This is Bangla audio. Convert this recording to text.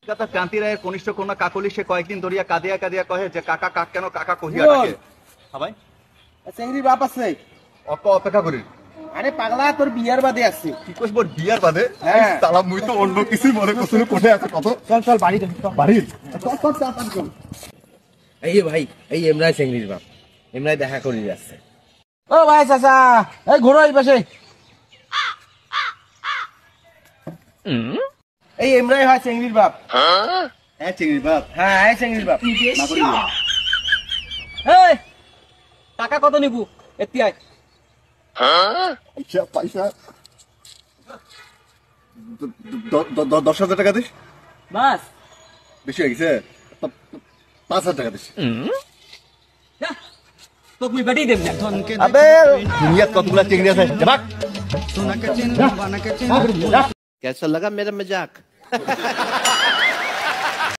কলকাতা ক্রান্তি রায়ের কনিষ্ঠ কন্যা কাকলি সে কয়েকদিন ধরিয়া কাঁদিয়া কাঁদিয়া কহে যে কাকা কাক কেন কাকা কহিয়া ডাকে। হ্যাঁ ভাই, চেংড়ি বাপ আছে অপেক্ষা করি। আরে পাগলা তোর বিয়ার বাদে আছে। কি কইস মোর বিয়ার বাদে? হ্যাঁ। সালা মুই তো অন্য কিছু মনে করছিলাম। কোঠে আছে কত? চল চল বাড়ি বাড়ি চল। এই ভাই, এই এমরাই চেংড়ির বাপ, এমরাই দেখা করে যাচ্ছে। ও ভাই চাচা, এই ঘোরো এই পাশে। এই এমরাই হয় চেংড়ির বাপ। হ্যাঁ চিংড়ির বাপ। হ্যাঁ এই চেংড়ির বাপ। না করি না। এই টাকা কত নিবু এতিয়াই? পয়সা 10,000 টাকা দিস। বাস বেশি হয়ে গেছে। 5,000 টাকা দিস। তো তুই বেটি দেব না। আবে দুনিয়া কতগুলা চিংড়ি আছে। ভাগ। कैसा लगा मेरा मजाक?